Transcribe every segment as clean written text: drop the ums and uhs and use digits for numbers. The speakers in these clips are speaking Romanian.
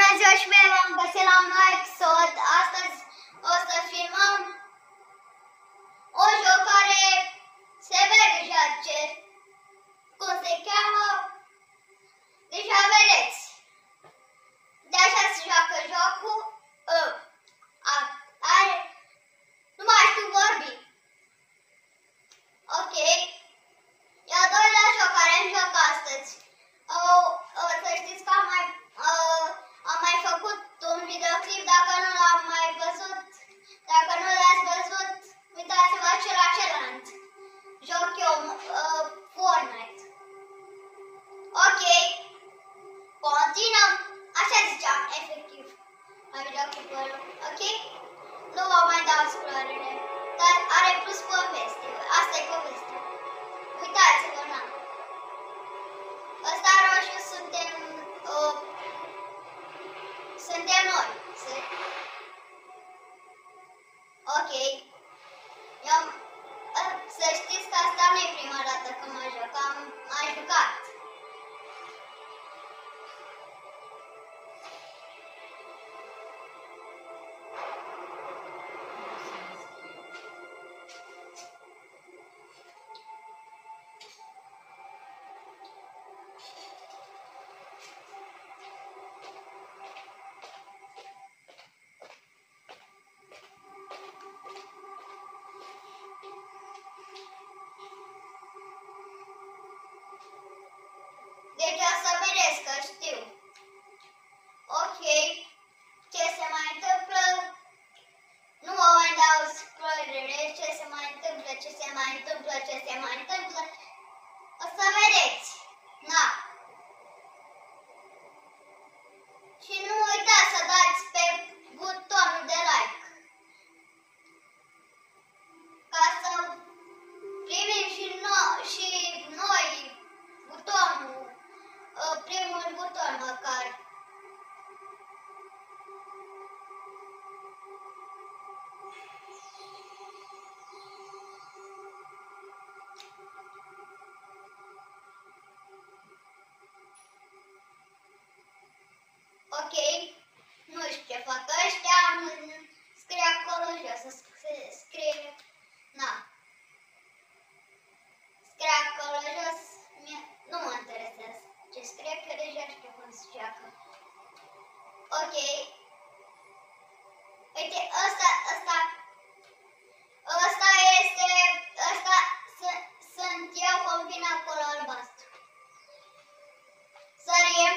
Bună ziua și bine v-am găsit la un nou episod. Astăzi o să filmăm o jucare se vede deja cum se cheamă. Deja vedeți. De așa se joacă jocul. Nu mai știu vorbi. Ok. E al doilea joc care îmi joc astăzi. Să știți că am mai făcut un videoclip, dacă nu l-am mai văzut, dacă nu l-ați văzut, uitați-vă și la celălalt. Joc eu Fortnite. Ok. Continuăm. Așa ziceam, efectiv. La videoclipul. Ok? Nu vă mai dau scrollere. Dar are plus poveste. Asta e povestea. Uitați-vă, na. Ăsta roșu suntem noi. Ok. Să știți că asta nu e prima dată când mă joc. Am mai jucat. Deci o să vedeți că știu. Ok. Ce se mai întâmplă? Nu mă mai dau spoilere. Ce se mai întâmplă, ce se mai întâmplă, ce se mai întâmplă. O să vedeți. Na. Și nu uitați să dați pe butonul de like. Ca să primim și noi butonul. Primul buton măcar. Ok. Nu știu ce fac ăștia. Scrie acolo jos. Scrie. Na. Scrie acolo jos. Nu mă interesează ce scrie, că deja știu cum se joacă. Ok. Uite, sunt eu combin acolo albastru. Sărim.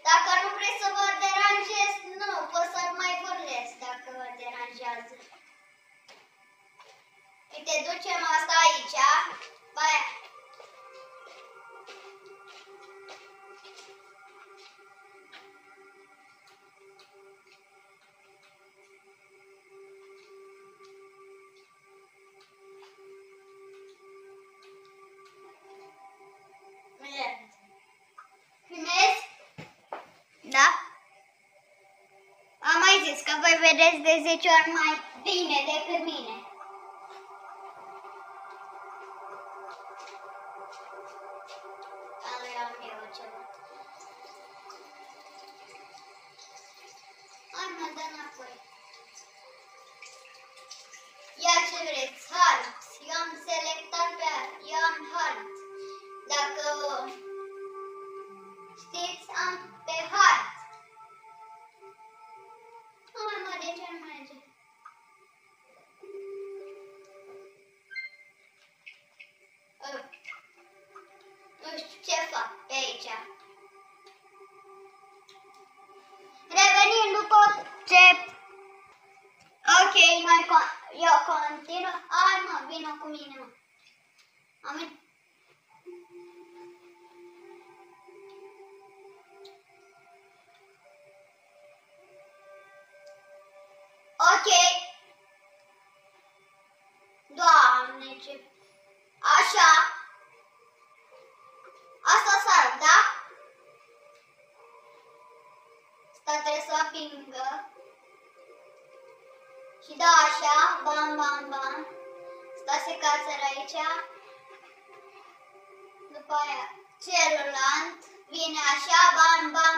Dacă nu vreți să vă deranjez, nu, pot să mai vorbesc dacă vă deranjează. Uite, ducem asta aici. Baia. Filmezi? Da? Am mai zis că voi vedeți de 10 ori mai bine decât mine. Am eu ceva. Hai mă, dă înapoi. Ia ce vreți, hard. Eu am selectat eu am hard. Dacă știți, am pe hard. Hai mă, de ce nu merge? Nu știu ce fac pe aici. Revenim după ce... Ok, eu continuu. Hai mă, vină cu mine, mă. Ok. Doamne, ce... Așa. Asta sar, da? Asta trebuie să apingă. Și da așa, bam, bam, bam. Asta se cațără aici. După aia celălalt vine așa, bam, bam,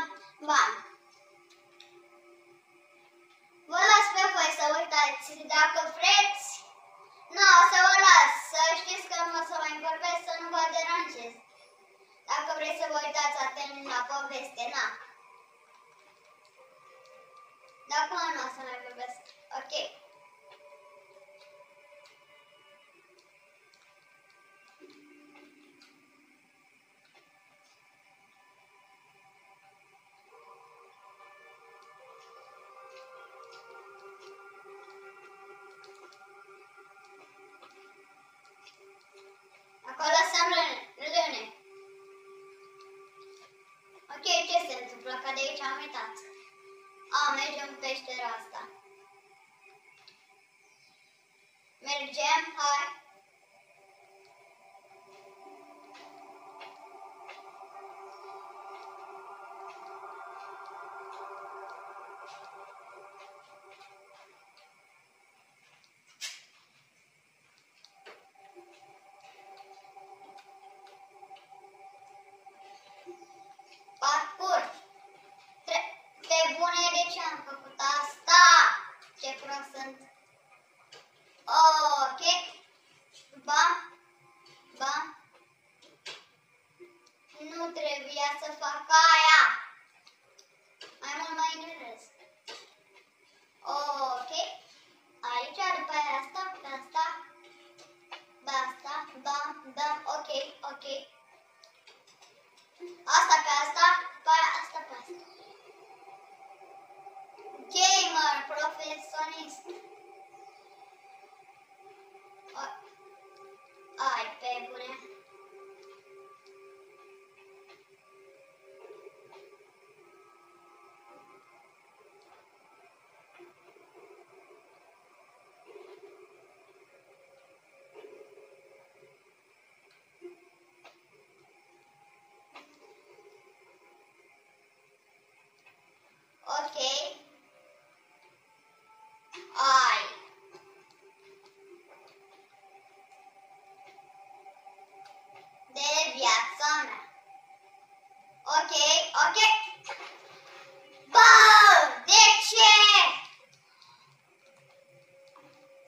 bani. Vă las pe voi să uitați dacă vreți. Nu, o să vă las. Să știți că nu o să mai vorbesc, să nu vă deranjez. Dacă vreți să vă uitați atent la poveste, na. Dacă nu o să mai vorbesc. Ok. Acolo sunt râne. Ok, ce se întâmplă? Că de aici am uitat. Mergem în peștera asta. Mergem, hai. Parcurs. Pe bune, de ce am făcut asta? Ce prost sunt. Ok. Bam. Bam. Nu trebuia să fac aia. Mai mult mai nervos. Ok. Aici, după aia asta, pe asta. Pe asta. Bam, bam. Ok, ok. Asta pe asta, pe asta pe asta. Gamer profesionist. Ai, pe bune. Ok. Ai. De viața mea. Ok, ok. Bă, de ce?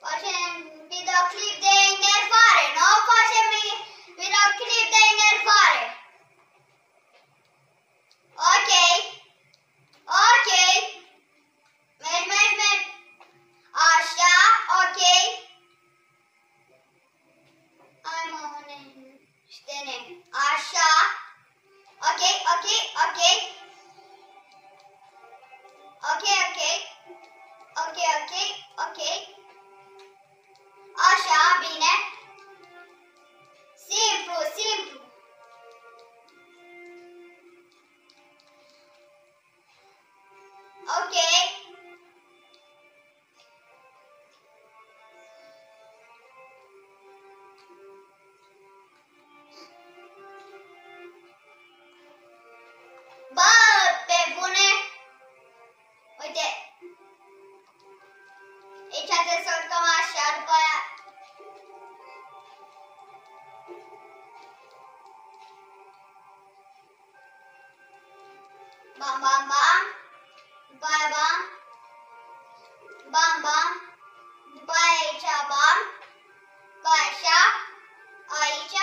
Facem videoclip de enervare, nu? Facem videoclip de enervare. Ok. Ok. Mergi. Așa, ok. Hai mă, ștene. Așa. Ok. Așa, bine. Simplu. Ok. Bă, pe bune. Uite. Aici trebuie să urcăm așa, după aia. Bam, bam, bam. După aia bam. Bam, bam. După aia aici bam. După aia așa. Aici.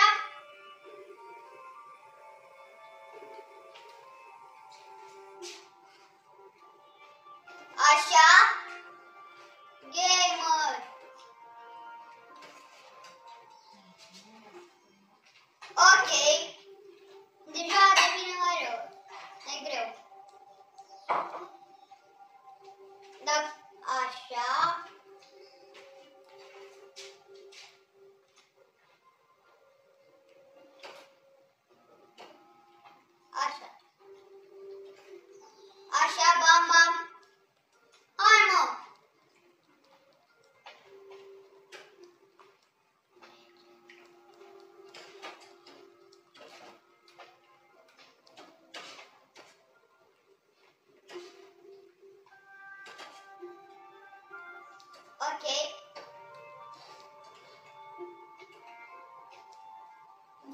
Așa. Gamer. Ok. Deja devine mai rău. Mai greu. Dacă așa. Așa. Așa, bam, bam. Hai, mă. Ok.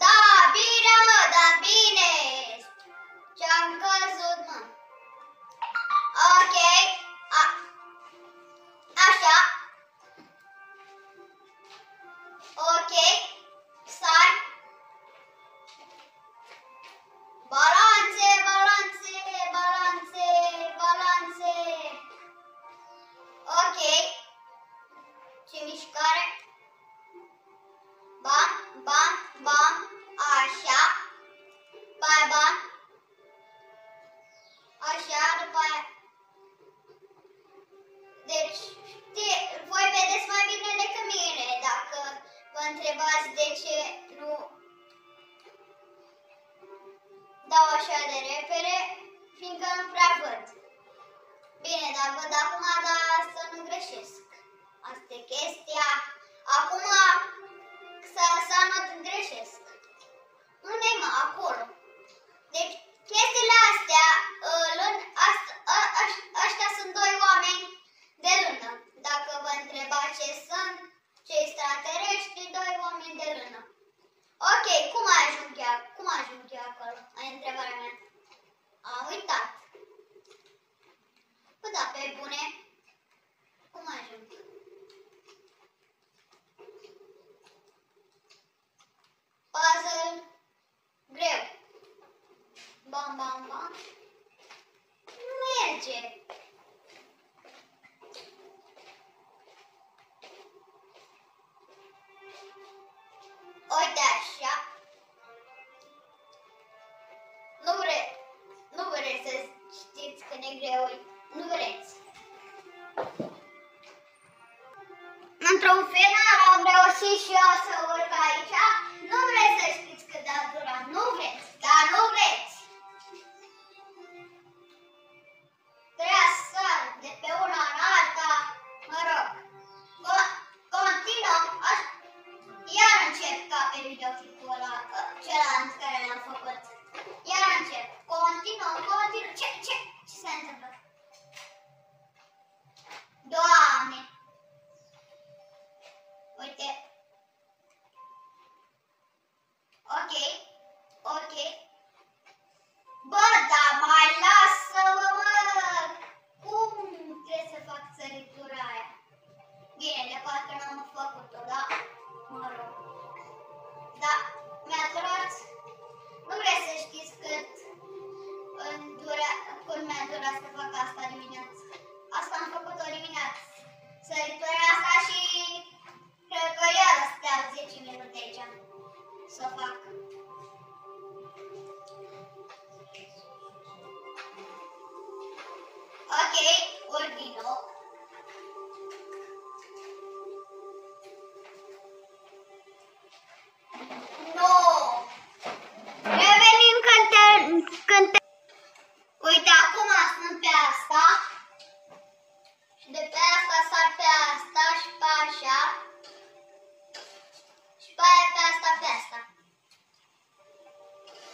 Da, bine, mă, da, bine. Ce-am căzut, mă. Ok. Așa. Ok. Sari. Balanțe, balanțe, balanțe, balanțe. Ok. Ce mișcare? Bam, bam, bam. Așa. Bam, bam. Așa, după aia. Deci, voi vedeți mai bine decât mine dacă vă întrebați de ce nu dau așa de repede, fiindcă nu prea văd. Bine, dar văd acum, dar să nu greșesc. Asta e chestia. Acum, să nu greșesc. Unde mă? Acolo. Deci, chestiile astea, ăștia sunt doi oameni de lână. Dacă vă întrebați ce sunt, ce extraterestri, doi oameni de lână. Ok, cum ajung eu acolo? Ai întrebarea mea. Am uitat. Bă, da, pe bune. Cum ajung? Puzzle greu. Bam, bam, bam. Nu merge. Uite așa. Nu vreți să știți că ne greu. Nu vreți. Într-un final am reușit și eu să urc aici. Nu vreți să știți cât de durat. Nu vreți. Dar nu vreți. Trebuia să sar de pe una în alta. Mă rog. Continuăm. Iar încep ca pe videoclipul ăla, celălalt care l-am făcut. Iar încep. Continuăm. Ce se întâmplă? Doamne! Uite. Ok. Bă, dar mai lasă-mă, mă! Cum trebuie să fac săritura aia? Bine, de parcă n-am făcut-o, da? Mă rog. Da, mi-a durat. Nu vreți să știți cât mi-a durat să fac asta dimineața. Asta am făcut-o dimineață. Săritura asta și cred că iar stea 10 minute aici să fac. Ok, urc din nou. Uite, acum sunt pe asta și de pe asta sar pe asta și pe așa și pe aia pe asta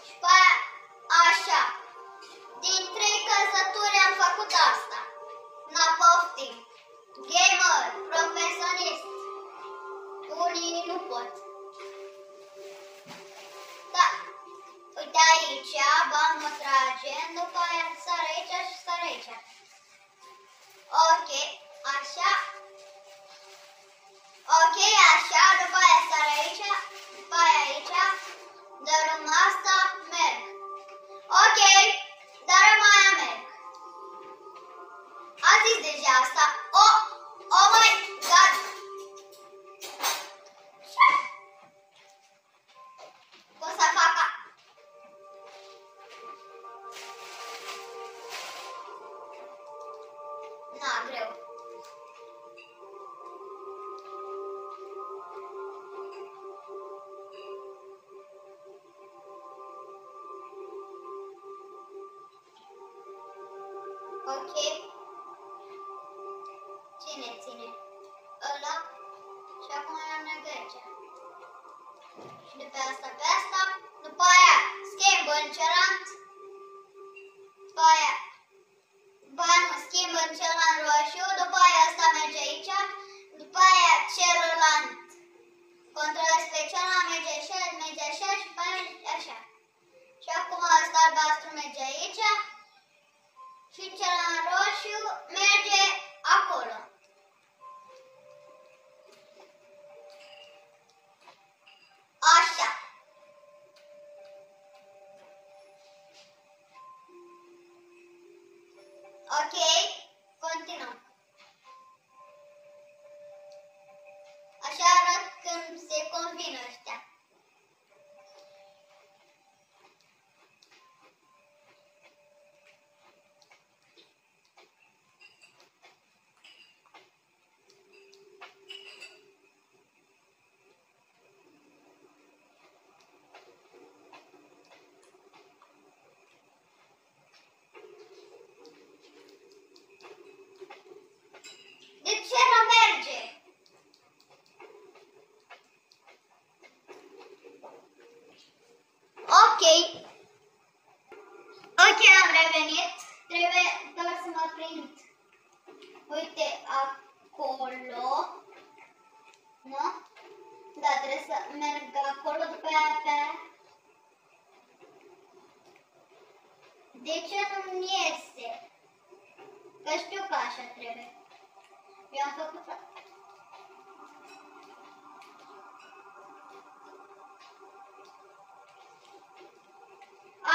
și pe aia așa. Din 3 căzături am făcut asta. Na, poftim. Gamer, profesionist. Unii nu pot. Da. Uite aici, bam, mă tragem, după aia sar aici și sar aici. Ok, așa. Ok, așa, după aia sar aici, după aia aici. Dărâm asta, merg. Ok, dărâm aia merg. Am zis deja asta. Oh my god. Cum să fac? Na, greu. Ok. Ține. Ăla. Și acum am negăcea. Și de pe asta pe asta. După aia schimb în celălalt. După aia schimb în celălalt roșu. După aia asta merge aici. După aia celălalt. Controlez pe celălalt, merge așa și după aia așa. Și acum asta albastru merge aici. Și celălalt roșu. Ok, continuăm. Așa arăt când se combină ăștia. De ce nu merge? Ok. Ok, am revenit. Trebuie doar să mă prind. Uite, acolo. Nu? Da, trebuie să merg acolo, după aia pe... De ce nu-mi iese? Că știu că așa trebuie. Eu am făcut...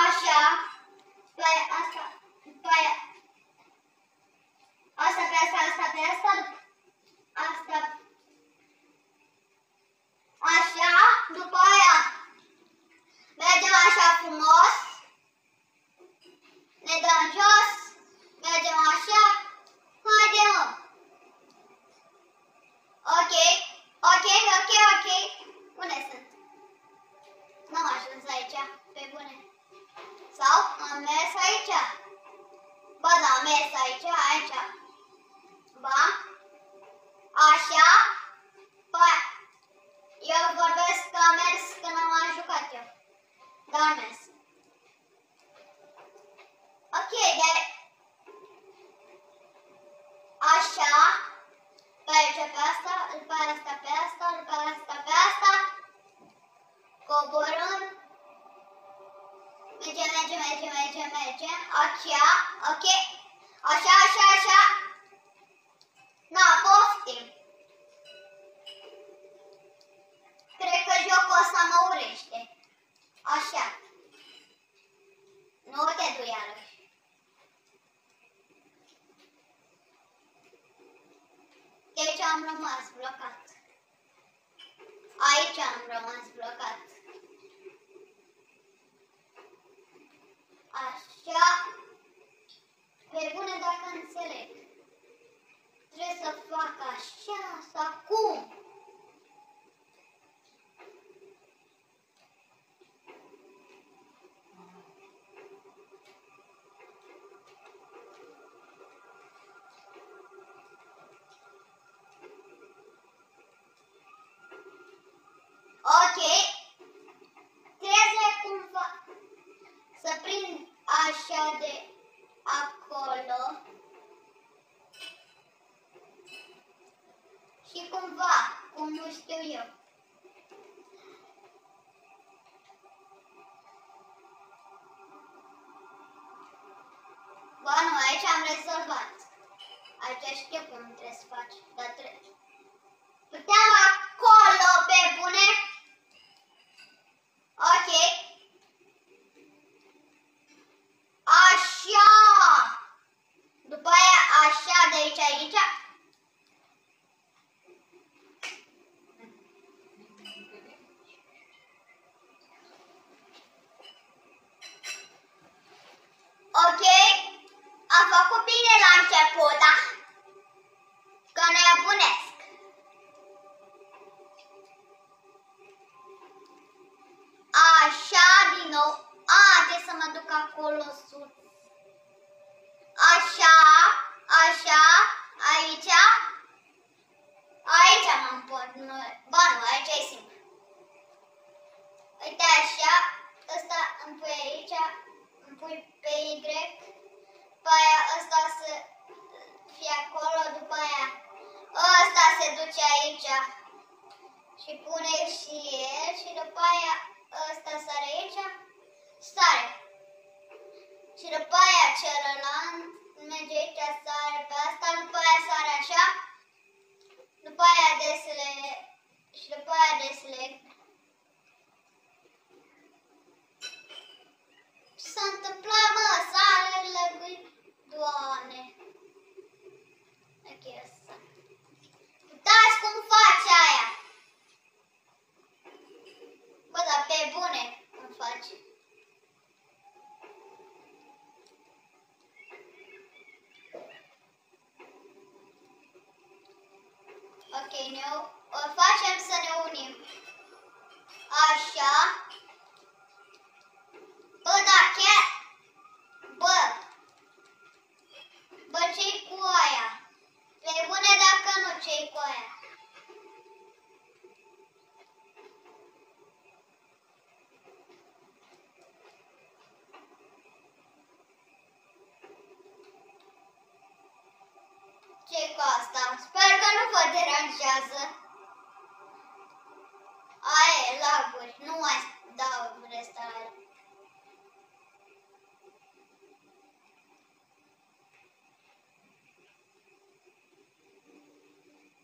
Așa. După aia asta. După aia... Asta pe asta, asta pe asta. Asta. Așa. După aia mergem așa frumos. Ne dăm jos. Mergem așa. Haide, mă. Ok. Ok, ok, ok. Unde sunt? N-am ajuns aici. Pe bune. Sau am mers aici? Ba da, am mers aici. Ba? Așa? Păi, eu vorbesc că am mers când am jucat eu. Dar am mers. Ok, dar... Așa. Pe aici pe asta, după asta pe asta, după asta pe asta. Coborâm. Mergem. Așa, ok. Așa. Na, poftim. Cred că jocul ăsta mă urește. Așa. Nu te du iarăși. Aici am rămas blocat. Aici am rămas blocat. Așa. Pe bune dacă înțeleg. Trebuie să fac așa sau cum? Ok. Trebuie cumva să prind așa de acolo. Și cumva, cum nu știu eu. Ba nu, aici am rezolvat. Aici știu cum trebuie să faci, dar trebuie. Puteam acolo, pe bune? Ok. Așa. După aia așa de aici. Ok. Am făcut bine la început, da? Că nebunesc. Așa din nou. Trebuie să mă duc acolo sus. Așa, aici. Aici m-am pornit. Ba nu, aici e simplu. Uite așa, ăsta îmi pui aici, îmi pui pe Y, după aia ăsta să fie acolo, după aia ăsta se duce aici și pune și el și după aia ăsta sare aici, sare. Și după aia celălalt merge aici, sare pe asta, după aia sare așa, după aia desleg și după aia desleg. Ce s-a întâmplat, mă? S-a înlăguit, Doamne! Ok, facem să ne unim. Așa. Bă, da, chiar. Bă, ce-i cu aia? Le bune dacă nu, ce-i cu aia? Ce-i cu asta? Sper că nu vă deranjează. Aia e, laguri. Nu mai dau restare.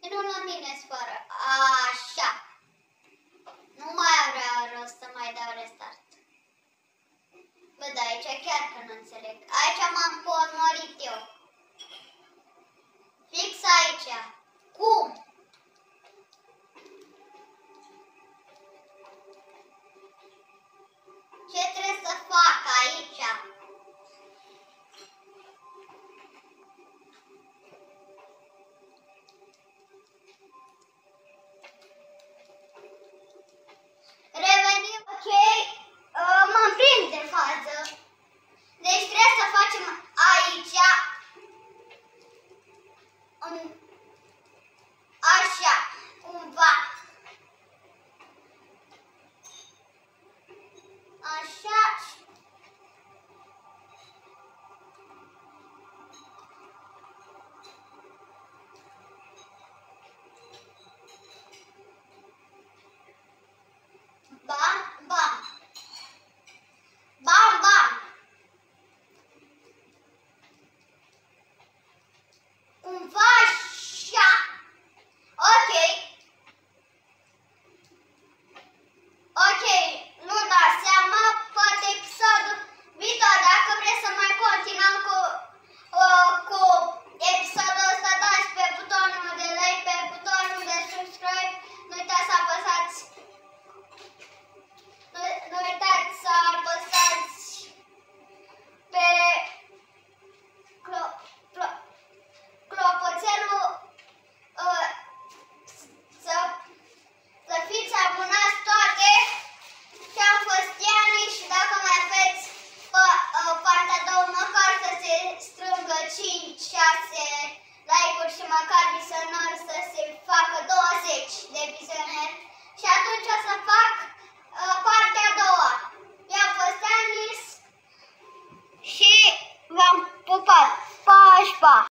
Nu la mine spară. Așa. Nu mai are rost să mai dau restart. Bă, da, aici chiar că nu înțeleg. Aici m-am pormorit eu. Fix aici.